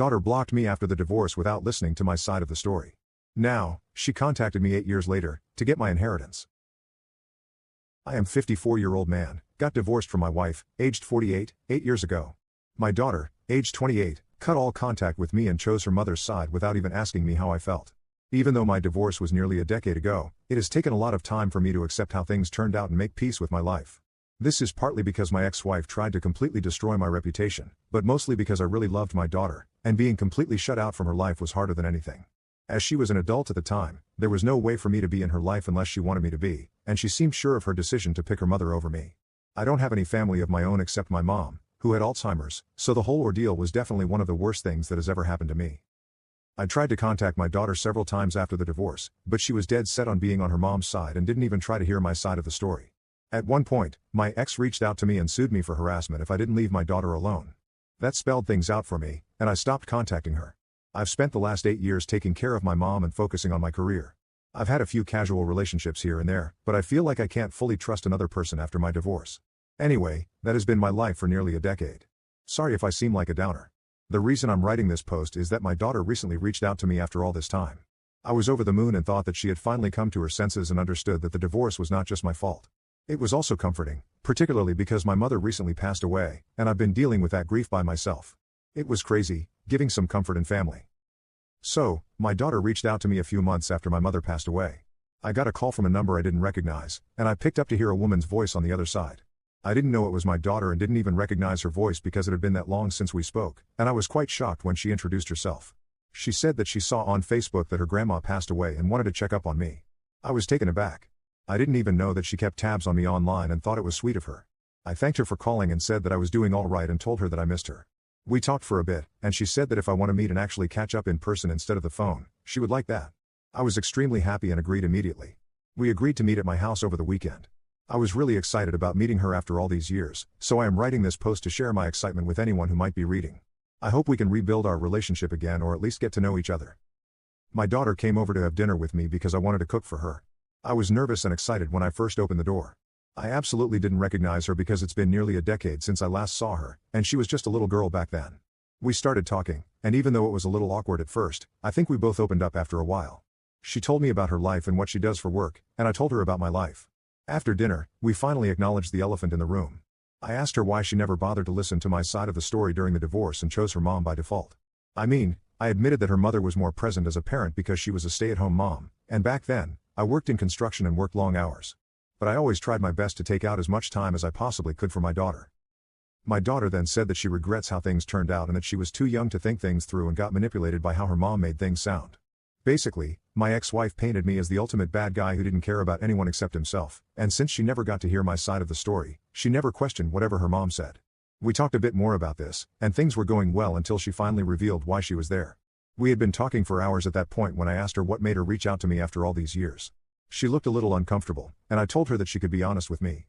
Daughter blocked me after the divorce without listening to my side of the story. Now, she contacted me 8 years later, to get my inheritance. I am 54-year-old man, got divorced from my wife, aged 48, 8 years ago. My daughter, aged 28, cut all contact with me and chose her mother's side without even asking me how I felt. Even though my divorce was nearly a decade ago, it has taken a lot of time for me to accept how things turned out and make peace with my life. This is partly because my ex-wife tried to completely destroy my reputation, but mostly because I really loved my daughter, and being completely shut out from her life was harder than anything. As she was an adult at the time, there was no way for me to be in her life unless she wanted me to be, and she seemed sure of her decision to pick her mother over me. I don't have any family of my own except my mom, who had Alzheimer's, so the whole ordeal was definitely one of the worst things that has ever happened to me. I tried to contact my daughter several times after the divorce, but she was dead set on being on her mom's side and didn't even try to hear my side of the story. At one point, my ex reached out to me and sued me for harassment if I didn't leave my daughter alone. That spelled things out for me, and I stopped contacting her. I've spent the last 8 years taking care of my mom and focusing on my career. I've had a few casual relationships here and there, but I feel like I can't fully trust another person after my divorce. Anyway, that has been my life for nearly a decade. Sorry if I seem like a downer. The reason I'm writing this post is that my daughter recently reached out to me after all this time. I was over the moon and thought that she had finally come to her senses and understood that the divorce was not just my fault. It was also comforting, particularly because my mother recently passed away, and I've been dealing with that grief by myself. It was crazy, giving some comfort and family. So, my daughter reached out to me a few months after my mother passed away. I got a call from a number I didn't recognize, and I picked up to hear a woman's voice on the other side. I didn't know it was my daughter and didn't even recognize her voice because it had been that long since we spoke, and I was quite shocked when she introduced herself. She said that she saw on Facebook that her grandma passed away and wanted to check up on me. I was taken aback. I didn't even know that she kept tabs on me online and thought it was sweet of her. I thanked her for calling and said that I was doing all right and told her that I missed her. We talked for a bit, and she said that if I want to meet and actually catch up in person instead of the phone, she would like that. I was extremely happy and agreed immediately. We agreed to meet at my house over the weekend. I was really excited about meeting her after all these years, so I am writing this post to share my excitement with anyone who might be reading. I hope we can rebuild our relationship again or at least get to know each other. My daughter came over to have dinner with me because I wanted to cook for her. I was nervous and excited when I first opened the door. I absolutely didn't recognize her because it's been nearly a decade since I last saw her, and she was just a little girl back then. We started talking, and even though it was a little awkward at first, I think we both opened up after a while. She told me about her life and what she does for work, and I told her about my life. After dinner, we finally acknowledged the elephant in the room. I asked her why she never bothered to listen to my side of the story during the divorce and chose her mom by default. I admitted that her mother was more present as a parent because she was a stay-at-home mom, and back then, I worked in construction and worked long hours. But I always tried my best to take out as much time as I possibly could for my daughter. My daughter then said that she regrets how things turned out and that she was too young to think things through and got manipulated by how her mom made things sound. Basically, my ex-wife painted me as the ultimate bad guy who didn't care about anyone except himself, and since she never got to hear my side of the story, she never questioned whatever her mom said. We talked a bit more about this, and things were going well until she finally revealed why she was there. We had been talking for hours at that point when I asked her what made her reach out to me after all these years. She looked a little uncomfortable, and I told her that she could be honest with me.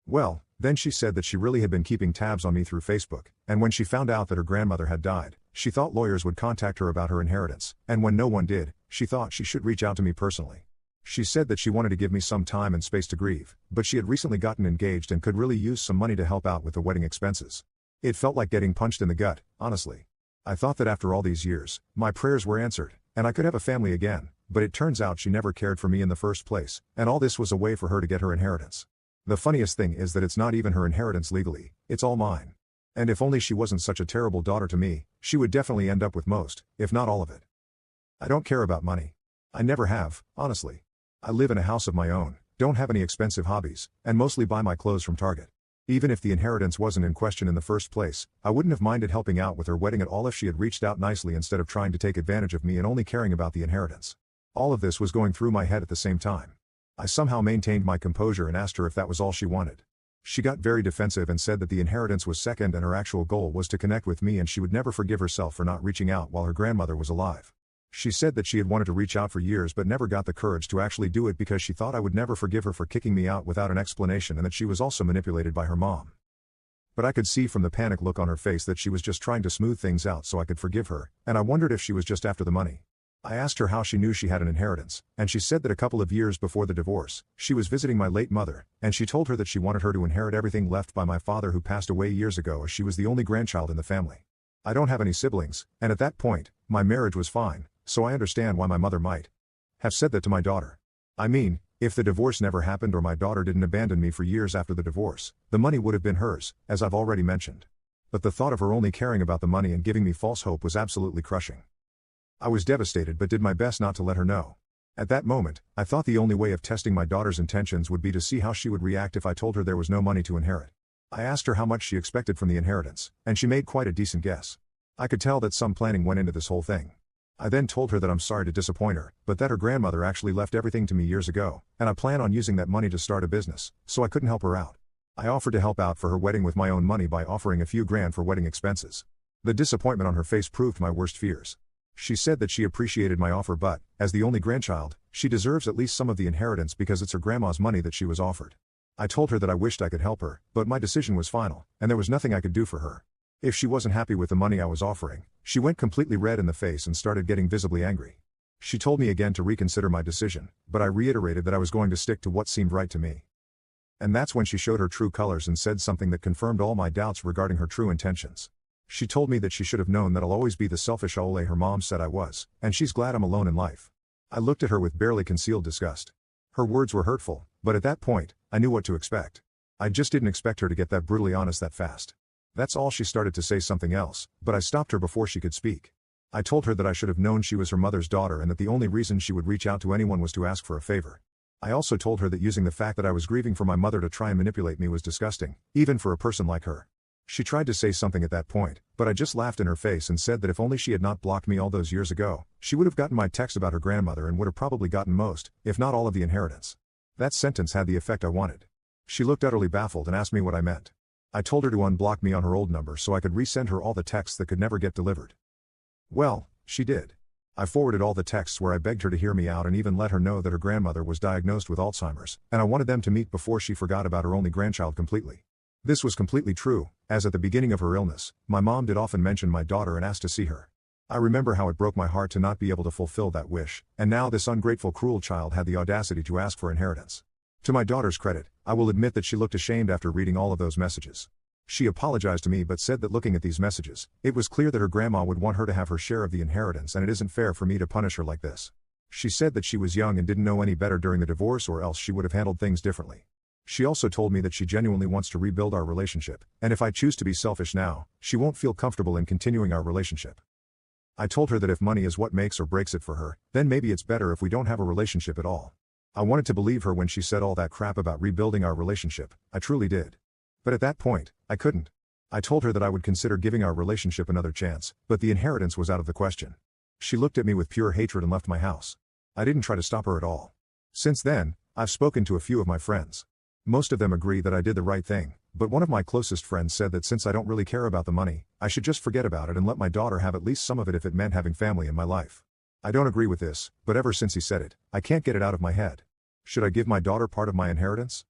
Well, then she said that she really had been keeping tabs on me through Facebook, and when she found out that her grandmother had died, she thought lawyers would contact her about her inheritance, and when no one did, she thought she should reach out to me personally. She said that she wanted to give me some time and space to grieve, but she had recently gotten engaged and could really use some money to help out with the wedding expenses. It felt like getting punched in the gut, honestly. I thought that after all these years, my prayers were answered, and I could have a family again, but it turns out she never cared for me in the first place, and all this was a way for her to get her inheritance. The funniest thing is that it's not even her inheritance legally, it's all mine. And if only she wasn't such a terrible daughter to me, she would definitely end up with most, if not all of it. I don't care about money. I never have, honestly. I live in a house of my own, don't have any expensive hobbies, and mostly buy my clothes from Target. Even if the inheritance wasn't in question in the first place, I wouldn't have minded helping out with her wedding at all if she had reached out nicely instead of trying to take advantage of me and only caring about the inheritance. All of this was going through my head at the same time. I somehow maintained my composure and asked her if that was all she wanted. She got very defensive and said that the inheritance was second and her actual goal was to connect with me and she would never forgive herself for not reaching out while her grandmother was alive. She said that she had wanted to reach out for years but never got the courage to actually do it because she thought I would never forgive her for kicking me out without an explanation and that she was also manipulated by her mom. But I could see from the panic look on her face that she was just trying to smooth things out so I could forgive her, and I wondered if she was just after the money. I asked her how she knew she had an inheritance, and she said that a couple of years before the divorce, she was visiting my late mother, and she told her that she wanted her to inherit everything left by my father who passed away years ago as she was the only grandchild in the family. I don't have any siblings, and at that point, my marriage was fine, so I understand why my mother might have said that to my daughter. I mean, if the divorce never happened or my daughter didn't abandon me for years after the divorce, the money would have been hers, as I've already mentioned. But the thought of her only caring about the money and giving me false hope was absolutely crushing. I was devastated but did my best not to let her know. At that moment, I thought the only way of testing my daughter's intentions would be to see how she would react if I told her there was no money to inherit. I asked her how much she expected from the inheritance, and she made quite a decent guess. I could tell that some planning went into this whole thing. I then told her that I'm sorry to disappoint her, but that her grandmother actually left everything to me years ago, and I plan on using that money to start a business, so I couldn't help her out. I offered to help out for her wedding with my own money by offering a few grand for wedding expenses. The disappointment on her face proved my worst fears. She said that she appreciated my offer but, as the only grandchild, she deserves at least some of the inheritance because it's her grandma's money that she was offered. I told her that I wished I could help her, but my decision was final, and there was nothing I could do for her. If she wasn't happy with the money I was offering, she went completely red in the face and started getting visibly angry. She told me again to reconsider my decision, but I reiterated that I was going to stick to what seemed right to me. And that's when she showed her true colors and said something that confirmed all my doubts regarding her true intentions. She told me that she should have known that I'll always be the selfish ole her mom said I was, and she's glad I'm alone in life. I looked at her with barely concealed disgust. Her words were hurtful, but at that point, I knew what to expect. I just didn't expect her to get that brutally honest that fast. That's all. She started to say something else, but I stopped her before she could speak. I told her that I should have known she was her mother's daughter and that the only reason she would reach out to anyone was to ask for a favor. I also told her that using the fact that I was grieving for my mother to try and manipulate me was disgusting, even for a person like her. She tried to say something at that point, but I just laughed in her face and said that if only she had not blocked me all those years ago, she would have gotten my text about her grandmother and would have probably gotten most, if not all of the inheritance. That sentence had the effect I wanted. She looked utterly baffled and asked me what I meant. I told her to unblock me on her old number so I could resend her all the texts that could never get delivered. Well, she did. I forwarded all the texts where I begged her to hear me out and even let her know that her grandmother was diagnosed with Alzheimer's, and I wanted them to meet before she forgot about her only grandchild completely. This was completely true, as at the beginning of her illness, my mom did often mention my daughter and ask to see her. I remember how it broke my heart to not be able to fulfill that wish, and now this ungrateful cruel child had the audacity to ask for inheritance. To my daughter's credit, I will admit that she looked ashamed after reading all of those messages. She apologized to me but said that looking at these messages, it was clear that her grandma would want her to have her share of the inheritance and it isn't fair for me to punish her like this. She said that she was young and didn't know any better during the divorce or else she would have handled things differently. She also told me that she genuinely wants to rebuild our relationship, and if I choose to be selfish now, she won't feel comfortable in continuing our relationship. I told her that if money is what makes or breaks it for her, then maybe it's better if we don't have a relationship at all. I wanted to believe her when she said all that crap about rebuilding our relationship, I truly did. But at that point, I couldn't. I told her that I would consider giving our relationship another chance, but the inheritance was out of the question. She looked at me with pure hatred and left my house. I didn't try to stop her at all. Since then, I've spoken to a few of my friends. Most of them agree that I did the right thing, but one of my closest friends said that since I don't really care about the money, I should just forget about it and let my daughter have at least some of it if it meant having family in my life. I don't agree with this, but ever since he said it, I can't get it out of my head. Should I give my daughter part of my inheritance?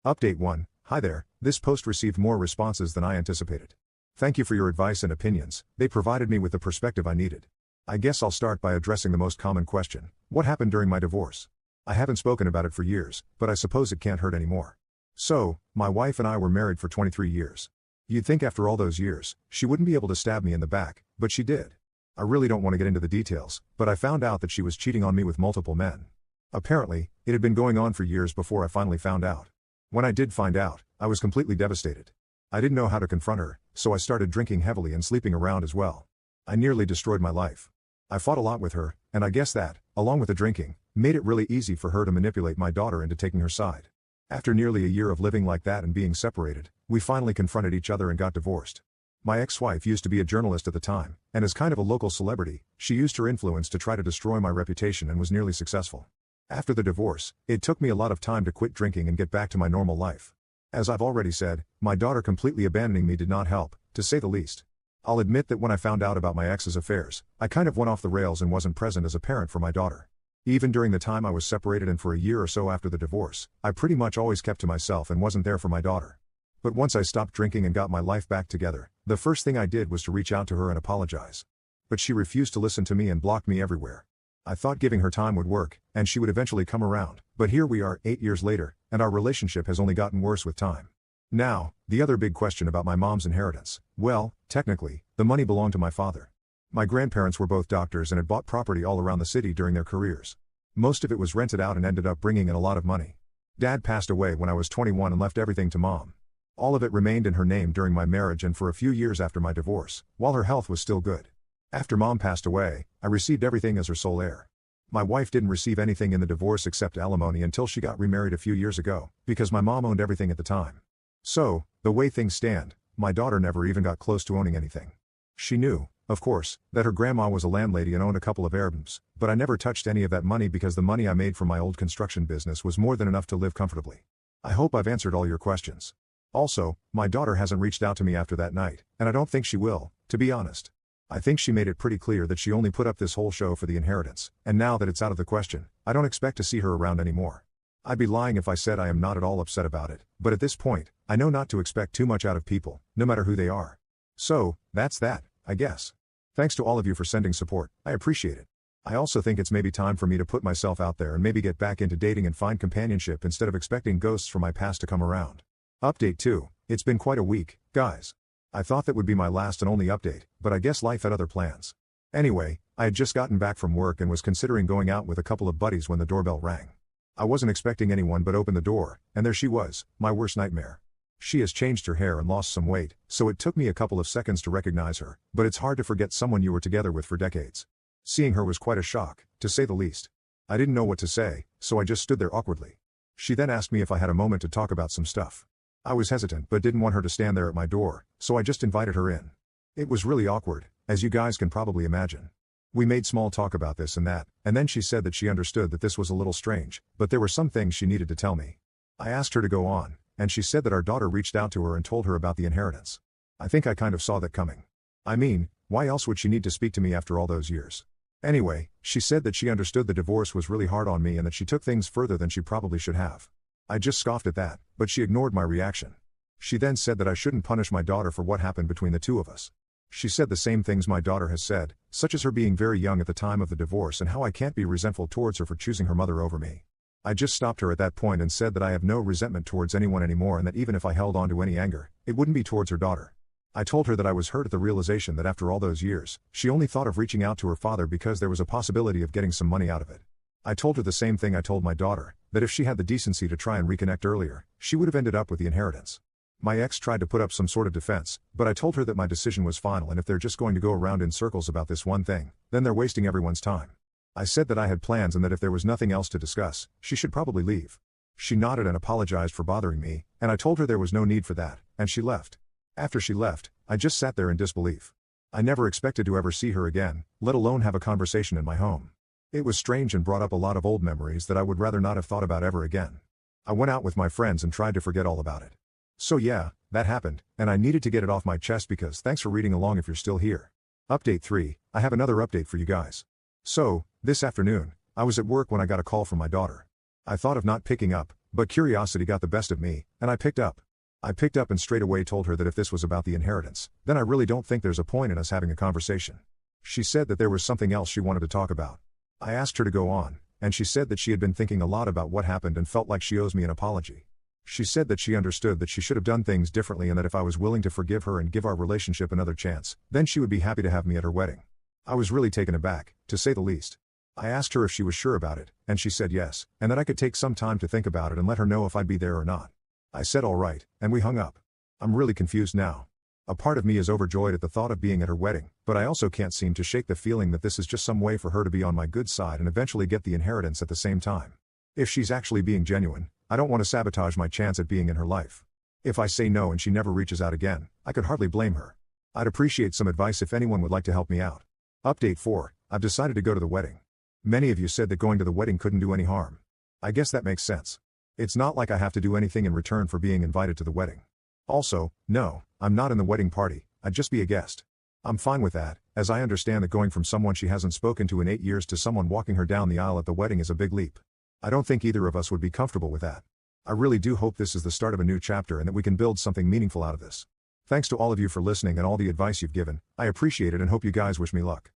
Update 1. Hi there, this post received more responses than I anticipated. Thank you for your advice and opinions, they provided me with the perspective I needed. I guess I'll start by addressing the most common question: what happened during my divorce? I haven't spoken about it for years, but I suppose it can't hurt anymore. So, my wife and I were married for 23 years. You'd think after all those years, she wouldn't be able to stab me in the back, but she did. I really don't want to get into the details, but I found out that she was cheating on me with multiple men. Apparently, it had been going on for years before I finally found out. When I did find out, I was completely devastated. I didn't know how to confront her, so I started drinking heavily and sleeping around as well. I nearly destroyed my life. I fought a lot with her, and I guess that, along with the drinking, made it really easy for her to manipulate my daughter into taking her side. After nearly a year of living like that and being separated, we finally confronted each other and got divorced. My ex-wife used to be a journalist at the time, and as kind of a local celebrity, she used her influence to try to destroy my reputation and was nearly successful. After the divorce, it took me a lot of time to quit drinking and get back to my normal life. As I've already said, my daughter completely abandoning me did not help, to say the least. I'll admit that when I found out about my ex's affairs, I kind of went off the rails and wasn't present as a parent for my daughter. Even during the time I was separated and for a year or so after the divorce, I pretty much always kept to myself and wasn't there for my daughter. But once I stopped drinking and got my life back together, the first thing I did was to reach out to her and apologize. But she refused to listen to me and blocked me everywhere. I thought giving her time would work, and she would eventually come around, but here we are 8 years later, and our relationship has only gotten worse with time. Now, the other big question about my mom's inheritance. Well, technically, the money belonged to my father. My grandparents were both doctors and had bought property all around the city during their careers. Most of it was rented out and ended up bringing in a lot of money. Dad passed away when I was 21 and left everything to Mom. All of it remained in her name during my marriage and for a few years after my divorce, while her health was still good. After Mom passed away, I received everything as her sole heir. My wife didn't receive anything in the divorce except alimony until she got remarried a few years ago, because my mom owned everything at the time. So, the way things stand, my daughter never even got close to owning anything. She knew, of course, that her grandma was a landlady and owned a couple of heirlooms, but I never touched any of that money because the money I made from my old construction business was more than enough to live comfortably. I hope I've answered all your questions. Also, my daughter hasn't reached out to me after that night, and I don't think she will, to be honest. I think she made it pretty clear that she only put up this whole show for the inheritance, and now that it's out of the question, I don't expect to see her around anymore. I'd be lying if I said I am not at all upset about it, but at this point, I know not to expect too much out of people, no matter who they are. So, that's that, I guess. Thanks to all of you for sending support, I appreciate it. I also think it's maybe time for me to put myself out there and maybe get back into dating and find companionship instead of expecting ghosts from my past to come around. Update 2, it's been quite a week, guys. I thought that would be my last and only update, but I guess life had other plans. Anyway, I had just gotten back from work and was considering going out with a couple of buddies when the doorbell rang. I wasn't expecting anyone but opened the door, and there she was, my worst nightmare. She has changed her hair and lost some weight, so it took me a couple of seconds to recognize her, but it's hard to forget someone you were together with for decades. Seeing her was quite a shock, to say the least. I didn't know what to say, so I just stood there awkwardly. She then asked me if I had a moment to talk about some stuff. I was hesitant but didn't want her to stand there at my door, so I just invited her in. It was really awkward, as you guys can probably imagine. We made small talk about this and that, and then she said that she understood that this was a little strange, but there were some things she needed to tell me. I asked her to go on, and she said that our daughter reached out to her and told her about the inheritance. I think I kind of saw that coming. I mean, why else would she need to speak to me after all those years? Anyway, she said that she understood the divorce was really hard on me and that she took things further than she probably should have. I just scoffed at that, but she ignored my reaction. She then said that I shouldn't punish my daughter for what happened between the two of us. She said the same things my daughter has said, such as her being very young at the time of the divorce and how I can't be resentful towards her for choosing her mother over me. I just stopped her at that point and said that I have no resentment towards anyone anymore and that even if I held on to any anger, it wouldn't be towards her daughter. I told her that I was hurt at the realization that after all those years, she only thought of reaching out to her father because there was a possibility of getting some money out of it. I told her the same thing I told my daughter, that if she had the decency to try and reconnect earlier, she would have ended up with the inheritance. My ex tried to put up some sort of defense, but I told her that my decision was final and if they're just going to go around in circles about this one thing, then they're wasting everyone's time. I said that I had plans and that if there was nothing else to discuss, she should probably leave. She nodded and apologized for bothering me, and I told her there was no need for that, and she left. After she left, I just sat there in disbelief. I never expected to ever see her again, let alone have a conversation in my home. It was strange and brought up a lot of old memories that I would rather not have thought about ever again. I went out with my friends and tried to forget all about it. So yeah, that happened, and I needed to get it off my chest because thanks for reading along if you're still here. Update 3, I have another update for you guys. So, this afternoon, I was at work when I got a call from my daughter. I thought of not picking up, but curiosity got the best of me, and I picked up. And straight away told her that if this was about the inheritance, then I really don't think there's a point in us having a conversation. She said that there was something else she wanted to talk about. I asked her to go on, and she said that she had been thinking a lot about what happened and felt like she owes me an apology. She said that she understood that she should have done things differently and that if I was willing to forgive her and give our relationship another chance, then she would be happy to have me at her wedding. I was really taken aback, to say the least. I asked her if she was sure about it, and she said yes, and that I could take some time to think about it and let her know if I'd be there or not. I said all right, and we hung up. I'm really confused now. A part of me is overjoyed at the thought of being at her wedding, but I also can't seem to shake the feeling that this is just some way for her to be on my good side and eventually get the inheritance at the same time. If she's actually being genuine, I don't want to sabotage my chance at being in her life. If I say no and she never reaches out again, I could hardly blame her. I'd appreciate some advice if anyone would like to help me out. Update 4, I've decided to go to the wedding. Many of you said that going to the wedding couldn't do any harm. I guess that makes sense. It's not like I have to do anything in return for being invited to the wedding. Also, no, I'm not in the wedding party, I'd just be a guest. I'm fine with that, as I understand that going from someone she hasn't spoken to in 8 years to someone walking her down the aisle at the wedding is a big leap. I don't think either of us would be comfortable with that. I really do hope this is the start of a new chapter and that we can build something meaningful out of this. Thanks to all of you for listening and all the advice you've given, I appreciate it and hope you guys wish me luck.